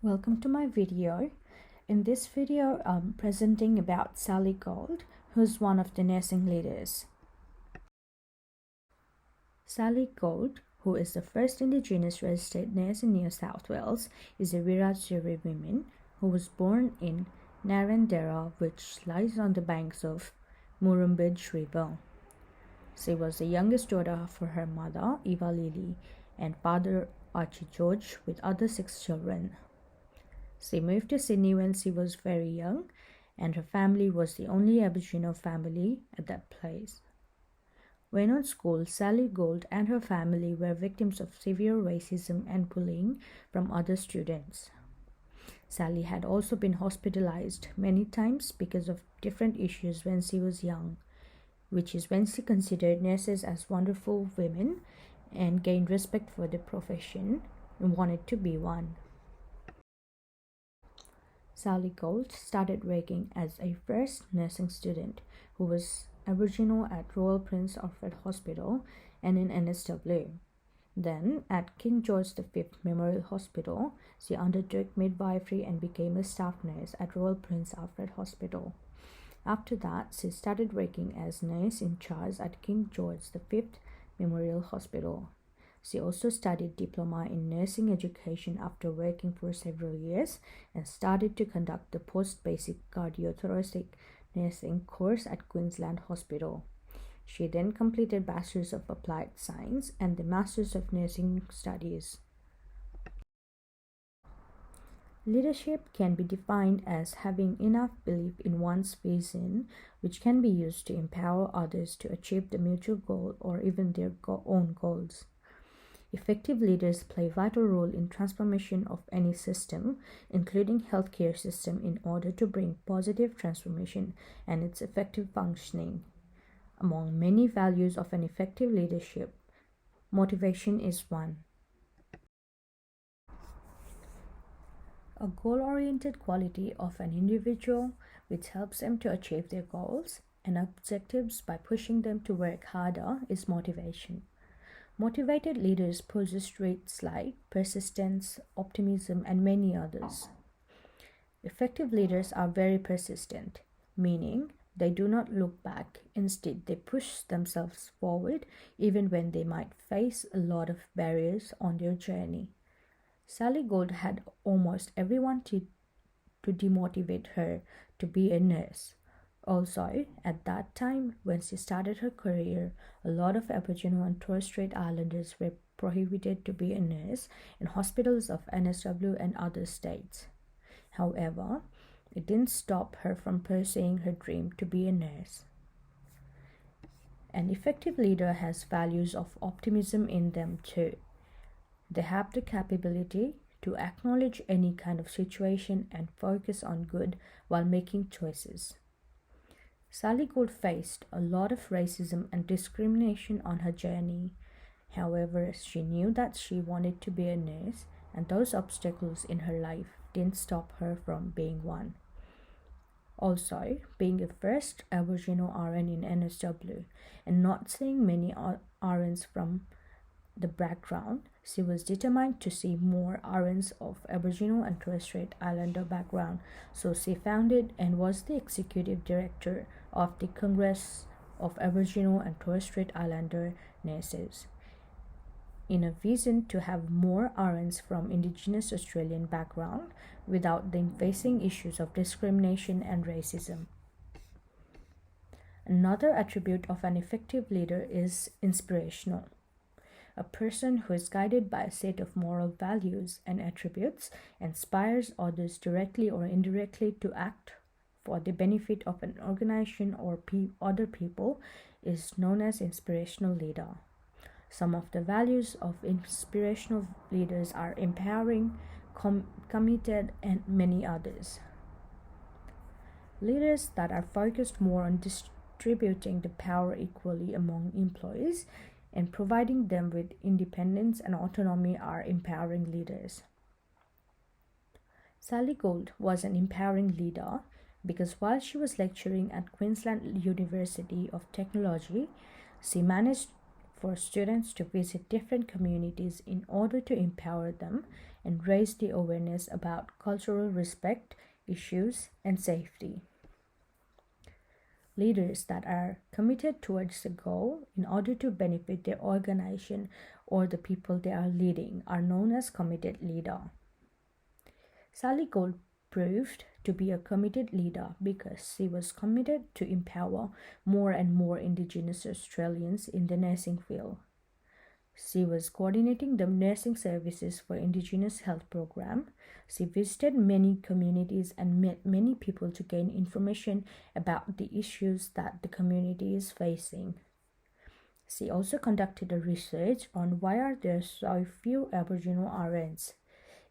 Welcome to my video. In this video, I'm presenting about Sally Gould, who's one of the nursing leaders. Sally Gould, who is the first Indigenous registered nurse in New South Wales, is a Wiradjuri woman who was born in Narrandera, which lies on the banks of Murrumbidgee River. She was the youngest daughter for her mother, Eva Lily, and father, Archie George, with other 6 children. She moved to Sydney when she was very young, and her family was the only Aboriginal family at that place. When on school, Sally Gould and her family were victims of severe racism and bullying from other students. Sally had also been hospitalized many times because of different issues when she was young, which is when she considered nurses as wonderful women and gained respect for the profession and wanted to be one. Sally Gould started working as a first nursing student who was Aboriginal at Royal Prince Alfred Hospital and in NSW. Then, at King George V Memorial Hospital, she undertook midwifery and became a staff nurse at Royal Prince Alfred Hospital. After that, she started working as nurse in charge at King George V Memorial Hospital. She also studied diploma in nursing education after working for several years and started to conduct the post-basic cardiothoracic nursing course at Queensland Hospital. She then completed Bachelor's of Applied Science and the Master's of Nursing Studies. Leadership can be defined as having enough belief in one's vision, which can be used to empower others to achieve the mutual goal or even their own goals. Effective leaders play a vital role in transformation of any system, including healthcare system, in order to bring positive transformation and its effective functioning. Among many values of an effective leadership, motivation is one. A goal-oriented quality of an individual which helps them to achieve their goals and objectives by pushing them to work harder is motivation. Motivated leaders possess traits like persistence, optimism, and many others. Effective leaders are very persistent, meaning they do not look back. Instead, they push themselves forward even when they might face a lot of barriers on their journey. Sally Gould had almost everyone to demotivate her to be a nurse. Also, at that time, when she started her career, a lot of Aboriginal and Torres Strait Islanders were prohibited to be a nurse in hospitals of NSW and other states. However, it didn't stop her from pursuing her dream to be a nurse. An effective leader has values of optimism in them too. They have the capability to acknowledge any kind of situation and focus on good while making choices. Sally Gould faced a lot of racism and discrimination on her journey. However, she knew that she wanted to be a nurse, and those obstacles in her life didn't stop her from being one. Also, being a first Aboriginal RN in NSW and not seeing many RNs from the background, she was determined to see more RNs of Aboriginal and Torres Strait Islander background, so she founded and was the executive director of the Congress of Aboriginal and Torres Strait Islander Nurses, in a vision to have more RNs from Indigenous Australian background without them facing issues of discrimination and racism. Another attribute of an effective leader is inspirational. A person who is guided by a set of moral values and attributes inspires others directly or indirectly to act for the benefit of an organization or other people is known as inspirational leader. Some of the values of inspirational leaders are empowering, committed, and many others. Leaders that are focused more on distributing the power equally among employees and providing them with independence and autonomy are empowering leaders. Sally Gould was an empowering leader because while she was lecturing at Queensland University of Technology, she managed for students to visit different communities in order to empower them and raise the awareness about cultural respect, issues, and safety. Leaders that are committed towards the goal in order to benefit their organization or the people they are leading are known as committed leader. Sally Gould proved to be a committed leader because she was committed to empower more and more Indigenous Australians in the nursing field. She was coordinating the nursing services for Indigenous health program. She visited many communities and met many people to gain information about the issues that the community is facing. She also conducted a research on why are there so few Aboriginal RNs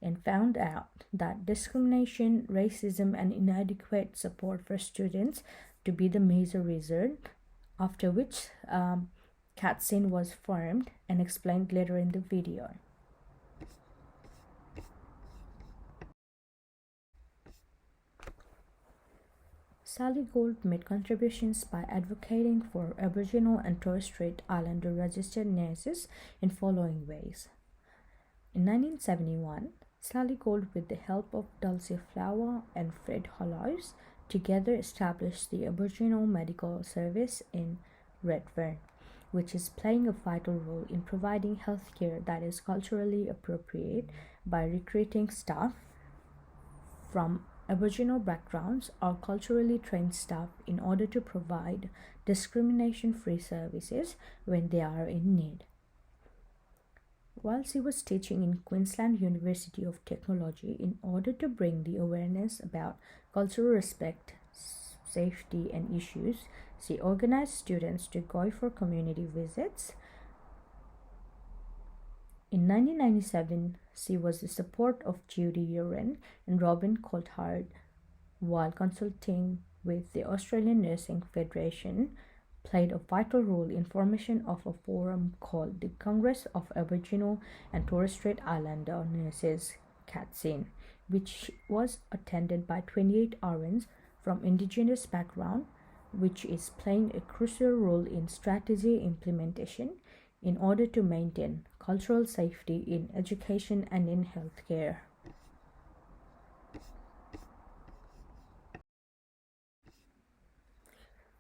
and found out that discrimination, racism, and inadequate support for students to be the major reason, after which CATSIN was formed and explained later in the video. Sally Gould made contributions by advocating for Aboriginal and Torres Strait Islander registered nurses in following ways. In 1971, Sally Gould, with the help of Dulcie Flower and Fred Hollows, together established the Aboriginal Medical Service in Redfern, which is playing a vital role in providing healthcare that is culturally appropriate by recruiting staff from Aboriginal backgrounds or culturally trained staff in order to provide discrimination-free services when they are in need. While she was teaching in Queensland University of Technology in order to bring the awareness about cultural respect, safety, and issues, she organized students to go for community visits. In 1997, she was the support of Judy Uren and Robin Coulthard while consulting with the Australian Nursing Federation, played a vital role in formation of a forum called the Congress of Aboriginal and Torres Strait Islander Nurses, CATSIN, which was attended by 28 RNs from Indigenous background, which is playing a crucial role in strategy implementation in order to maintain cultural safety in education and in healthcare.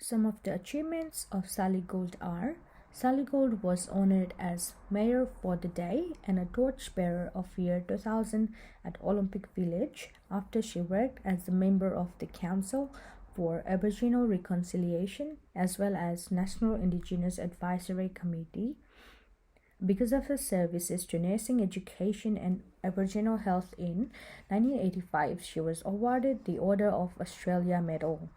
Some of the achievements of Sally Gould are: Sally Gould was honored as Mayor for the Day and a Torchbearer of Year 2000 at Olympic Village after she worked as a member of the Council for Aboriginal Reconciliation as well as National Indigenous Advisory Committee. Because of her services to nursing education and Aboriginal health in 1985, she was awarded the Order of Australia Medal.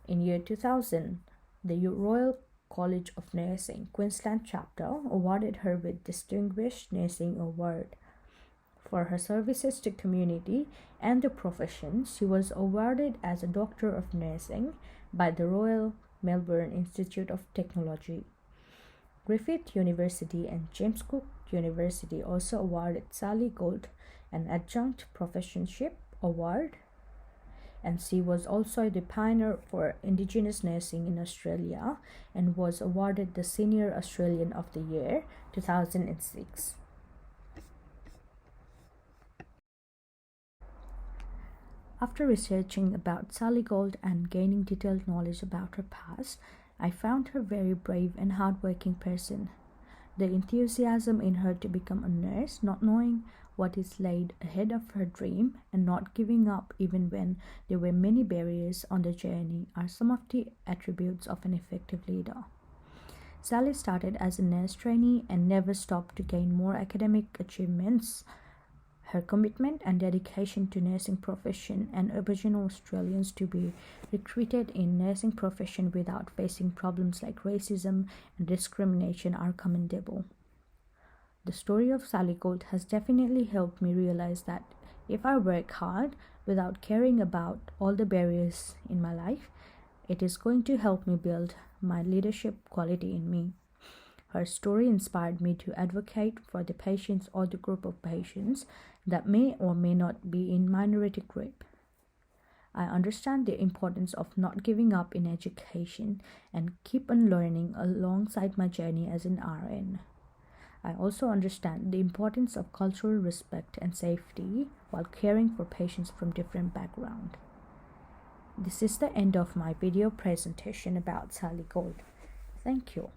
In year 2000, the Royal College of Nursing Queensland chapter awarded her with Distinguished Nursing Award. For her services to community and the profession, she was awarded as a Doctor of Nursing by the Royal Melbourne Institute of Technology. Griffith University and James Cook University also awarded Sally Gould an Adjunct Professorship Award, and she was also the pioneer for Indigenous nursing in Australia and was awarded the Senior Australian of the Year 2006. After researching about Sally Gould and gaining detailed knowledge about her past, I found her very brave and hardworking person. The enthusiasm in her to become a nurse, not knowing what is laid ahead of her dream and not giving up even when there were many barriers on the journey, are some of the attributes of an effective leader. Sally started as a nurse trainee and never stopped to gain more academic achievements. Her commitment and dedication to nursing profession and Aboriginal Australians to be recruited in nursing profession without facing problems like racism and discrimination are commendable. The story of Sally Gould has definitely helped me realize that if I work hard without caring about all the barriers in my life, it is going to help me build my leadership quality in me. Her story inspired me to advocate for the patients or the group of patients that may or may not be in minority group. I understand the importance of not giving up in education and keep on learning alongside my journey as an RN. I also understand the importance of cultural respect and safety while caring for patients from different backgrounds. This is the end of my video presentation about Sally Goold. Thank you.